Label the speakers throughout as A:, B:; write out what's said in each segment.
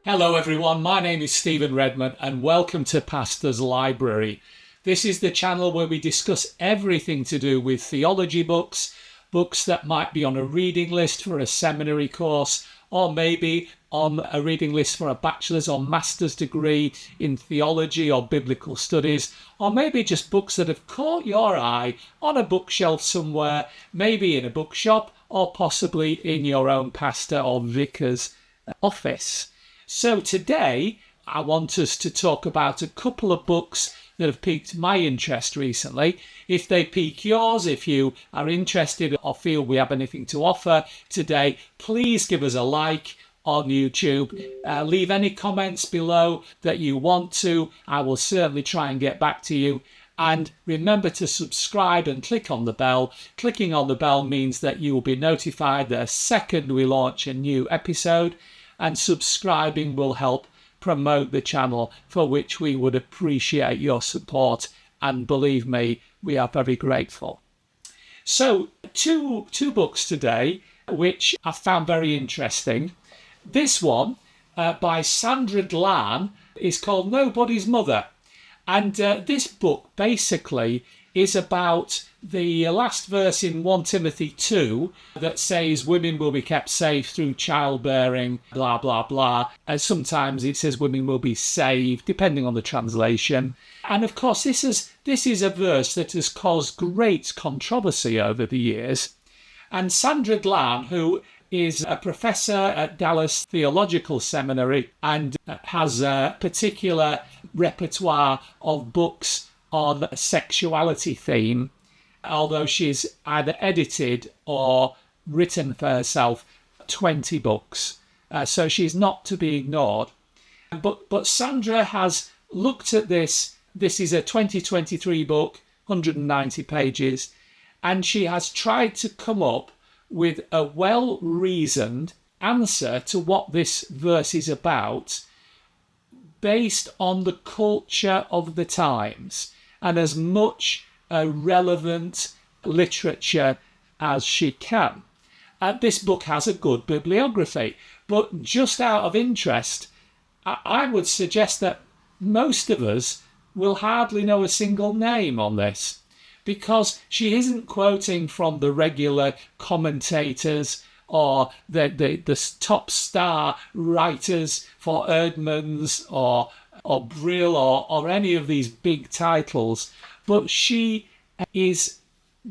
A: Hello everyone, my name is Stephen Redman and welcome to Pastor's Library. This is the channel where we discuss everything to do with theology books that might be on a reading list for a seminary course, or maybe on a reading list for a bachelor's or master's degree in theology or biblical studies, or maybe just books that have caught your eye on a bookshelf somewhere, maybe in a bookshop or possibly in your own pastor or vicar's office. So today, I want us to talk about a couple of books that have piqued my interest recently. If they pique yours, if you are interested or feel we have anything to offer today, please give us a like on YouTube. Leave any comments below that you want to. I will certainly try and get back to you. And remember to subscribe and click on the bell. Clicking on the bell means that you will be notified the second we launch a new episode. And subscribing will help promote the channel, for which we would appreciate your support, and believe me, we are very grateful. So two books today which I found very interesting. This one by Sandra Dlan is called Nobody's Mother, and this book basically is about the last verse in 1 Timothy 2 that says women will be kept safe through childbearing, blah, blah, blah. And sometimes it says women will be saved, depending on the translation. And of course, this is a verse that has caused great controversy over the years. And Sandra Dlan, who is a professor at Dallas Theological Seminary and has a particular repertoire of books on a sexuality theme, although she's either edited or written for herself 20 books. So she's not to be ignored. But Sandra has looked at this. This is a 2023 book, 190 pages, and she has tried to come up with a well-reasoned answer to what this verse is about, based on the culture of the times and as much relevant literature as she can. This book has a good bibliography, but just out of interest, I would suggest that most of us will hardly know a single name on this, because she isn't quoting from the regular commentators or the top star writers for Erdmans or Brill or any of these big titles, but she is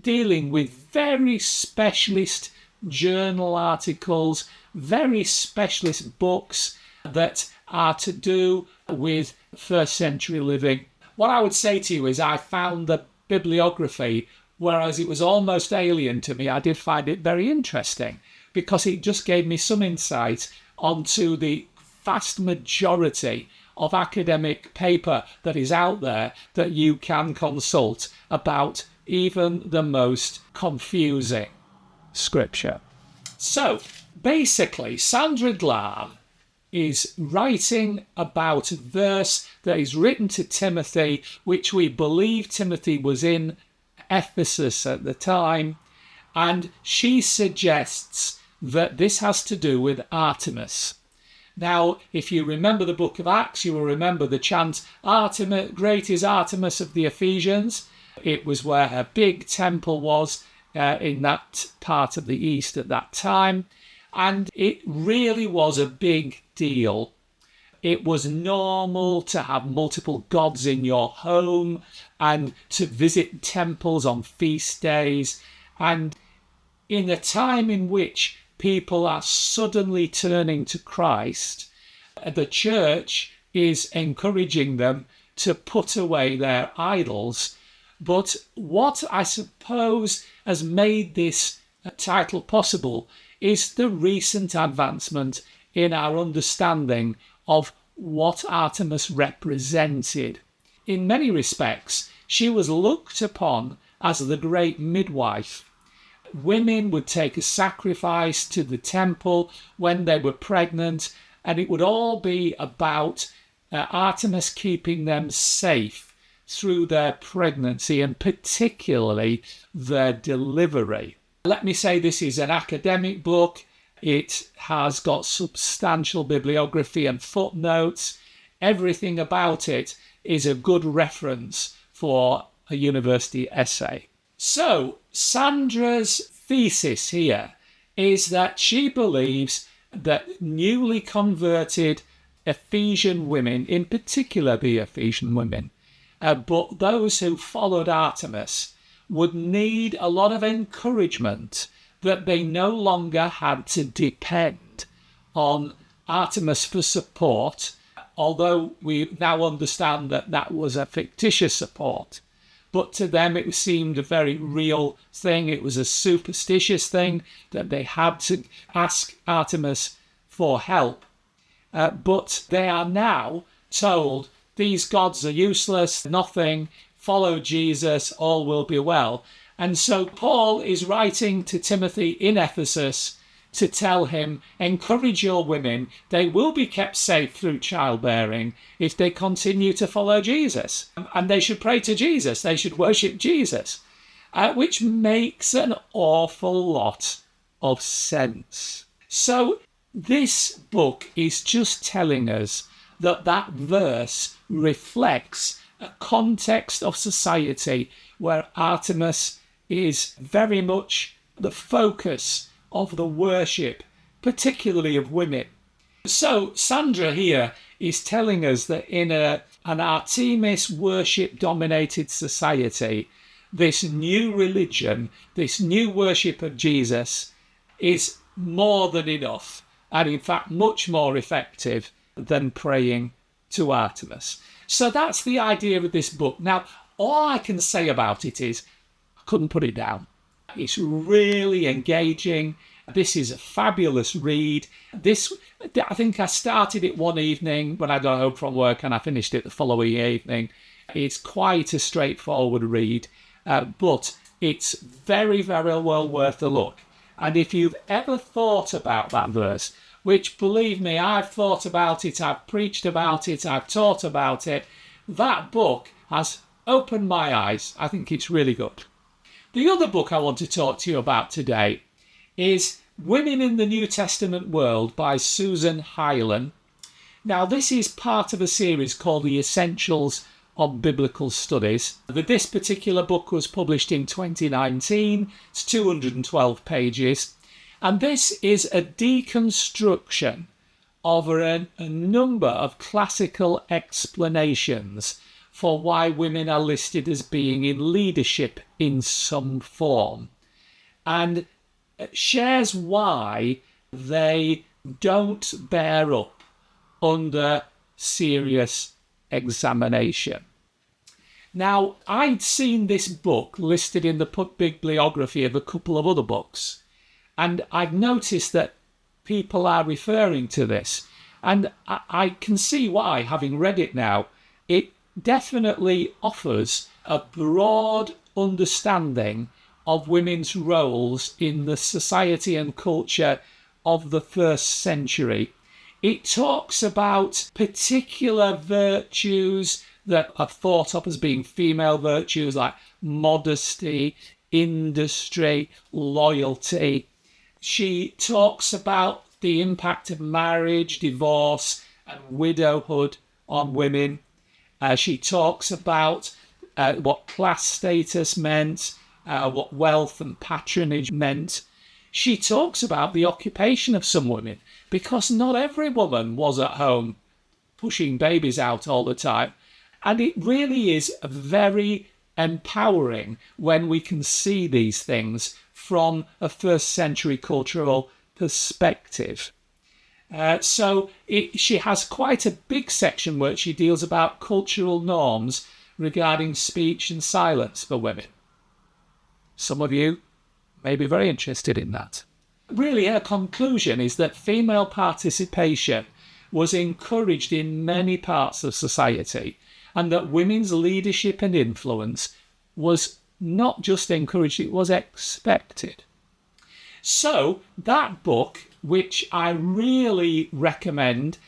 A: dealing with very specialist journal articles, very specialist books that are to do with first century living. What I would say to you is I found the bibliography, whereas it was almost alien to me, I did find it very interesting, because it just gave me some insight onto the vast majority of academic paper that is out there that you can consult about even the most confusing scripture. So basically, Sandra Dlan is writing about a verse that is written to Timothy, which we believe Timothy was in Ephesus at the time, and she suggests that this has to do with Artemis. Now, if you remember the book of Acts, you will remember the chant, Artemis, great is Artemis of the Ephesians. It was where her big temple was in that part of the East at that time. And it really was a big deal. It was normal to have multiple gods in your home and to visit temples on feast days. And in a time in which people are suddenly turning to Christ, the church is encouraging them to put away their idols. But what I suppose has made this title possible is the recent advancement in our understanding of what Artemis represented. In many respects, she was looked upon as the great midwife. Women would take a sacrifice to the temple when they were pregnant, and it would all be about Artemis keeping them safe through their pregnancy and particularly their delivery. Let me say this is an academic book. It has got substantial bibliography and footnotes. Everything about it is a good reference for a university essay. So Sandra's thesis here is that she believes that newly converted Ephesian women, in particular the Ephesian women, but those who followed Artemis, would need a lot of encouragement that they no longer had to depend on Artemis for support, although we now understand that that was a fictitious support. But to them it seemed a very real thing. It was a superstitious thing that they had to ask Artemis for help. But they are now told these gods are useless, nothing, follow Jesus, all will be well. And so Paul is writing to Timothy in Ephesus to tell him, encourage your women, they will be kept safe through childbearing if they continue to follow Jesus. And they should pray to Jesus, they should worship Jesus, which makes an awful lot of sense. So this book is just telling us that that verse reflects a context of society where Artemis is very much the focus of the worship, particularly of women. So Sandra here is telling us that in an Artemis worship-dominated society, this new religion, this new worship of Jesus is more than enough, and in fact much more effective than praying to Artemis. So that's the idea of this book. Now, all I can say about it is I couldn't put it down. It's really engaging. This is a fabulous read. I think I started it one evening when I got home from work and I finished it the following evening. It's quite a straightforward read, but it's very, very well worth a look. And if you've ever thought about that verse, which, believe me, I've thought about it, I've preached about it, I've taught about it, that book has opened my eyes. I think it's really good. The other book I want to talk to you about today is Women in the New Testament World by Susan Hyland. Now, this is part of a series called The Essentials of Biblical Studies. This particular book was published in 2019. It's 212 pages. And this is a deconstruction of a number of classical explanations for why women are listed as being in leadership in some form, and shares why they don't bear up under serious examination. Now, I'd seen this book listed in the bibliography of a couple of other books, and I've noticed that people are referring to this, and I can see why, having read it now. It definitely offers a broad understanding of women's roles in the society and culture of the first century. It talks about particular virtues that are thought of as being female virtues, like modesty, industry, loyalty. She talks about the impact of marriage, divorce, and widowhood on women. She talks about what class status meant, what wealth and patronage meant. She talks about the occupation of some women, because not every woman was at home pushing babies out all the time. And it really is very empowering when we can see these things from a first century cultural perspective. She has quite a big section where she deals about cultural norms regarding speech and silence for women. Some of you may be very interested in that. Really, her conclusion is that female participation was encouraged in many parts of society, and that women's leadership and influence was not just encouraged, it was expected. So that book, which I really recommend,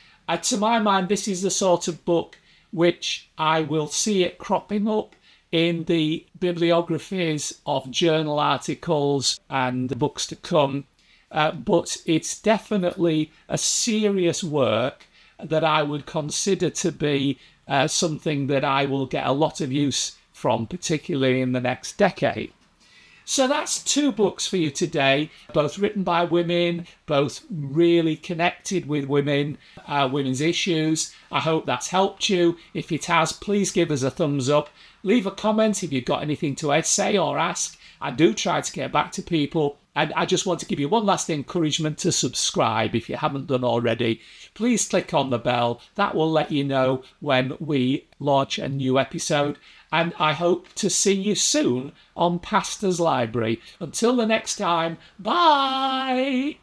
A: to my mind, this is the sort of book which I will see it cropping up in the bibliographies of journal articles and books to come. but it's definitely a serious work that I would consider to be something that I will get a lot of use from, particularly in the next decade. So that's 2 books for you today, both written by women, both really connected with women, women's issues. I hope that's helped you. If it has, please give us a thumbs up. Leave a comment if you've got anything to say or ask. I do try to get back to people. And I just want to give you one last encouragement to subscribe if you haven't done already. Please click on the bell. That will let you know when we launch a new episode. And I hope to see you soon on Pastor's Library. Until the next time, bye!